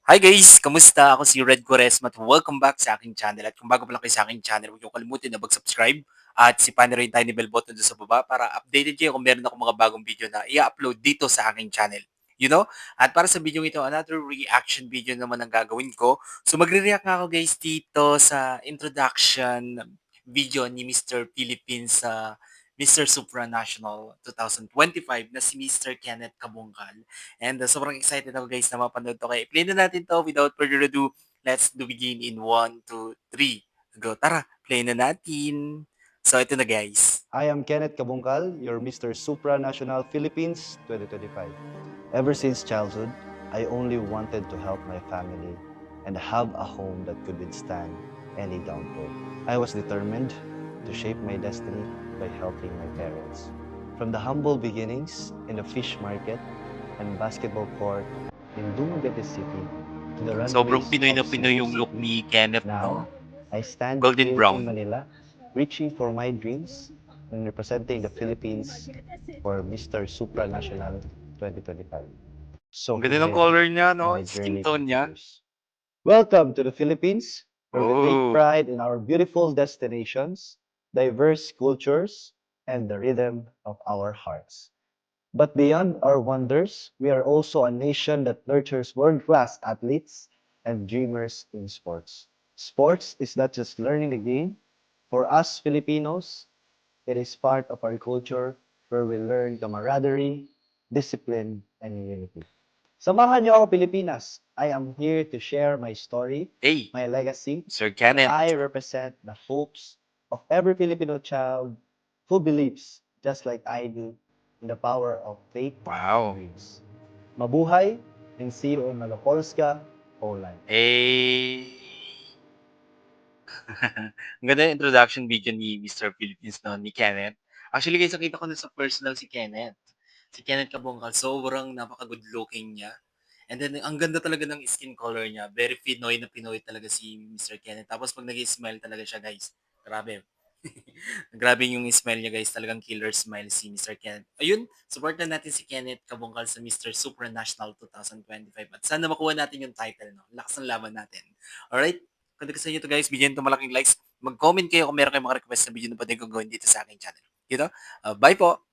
Hi guys! Kamusta? Ako si Red Quaresma at welcome back sa aking channel. At kung bago pa lang kayo sa aking channel, huwag niyo kalimutan na mag-subscribe at sipahin na rin tiny bell button doon sa baba para updated kayo kung meron akong mga bagong video na i-upload dito sa aking channel. You know? At para sa video ito, another reaction video naman ang gagawin ko. So magre-react nga ako guys dito sa introduction video ni Mr. Philippines sa Mr. Supranational 2025 na si Mr. Kenneth Kabungkal. And sobrang excited ako guys na mapanood 'to. Kaya play na natin 'to without further ado. Let's do begin in 1, 2, 3. Go, tara, play na natin. So ito na guys. I am Kenneth Kabungkal, your Mr. Supranational Philippines 2025. Ever since childhood, I only wanted to help my family and have a home that could withstand any downpour. I was determined to shape my destiny by helping my parents. From the humble beginnings in the fish market and basketball court in Dumaguete City to the Sobrang runways Pinoy of na Pinoy Cebu yung look City, ni Kenneth, now no? I stand Golden here in brown. Manila, reaching for my dreams and representing the Philippines for Mr. Supranational 2025. So Ang ganda ng here color niya, and no? my Skin journey tone niya. continues. Welcome to the Philippines, where we take Oh, pride in our beautiful destinations, diverse cultures, and the rhythm of our hearts. But beyond our wonders, we are also a nation that nurtures world-class athletes and dreamers in sports. Sports is not just learning the game. For us Filipinos, it is part of our culture where we learn camaraderie, discipline, and unity. Samahan niyo ako, Pilipinas. I am here to share my story, hey, my legacy, Sir and Kenneth. I represent the hopes of every Filipino child who believes, just like I do, in the power of faith and Wow. dreams. Mabuhay and see you on Malapolska, Poland. Hey. Ang ganda ng introduction video ni Mr. Philippines, no, ni Kenneth. Actually guys, nakita ko na sa personal si Kenneth. Si Kenneth Kabongkal, sobrang napaka-good looking niya. And then, ang ganda talaga ng skin color niya. Very Pinoy na Pinoy talaga si Mr. Kenneth. Tapos pag nag-smile talaga siya guys, grabe. Grabe yung smile niya guys. Talagang killer smile si Mr. Kenneth. Ayun, support na natin si Kenneth Kabongkal sa Mr. Supranational 2025. At sana makuha natin yung title. No? Lakas ng laban natin. Alright? Kung gusto nyo to guys, bigyan ito malaking likes. Mag-comment kayo kung meron kayong mga request na video na pwede kong gawin dito sa aking channel. You know? Bye po!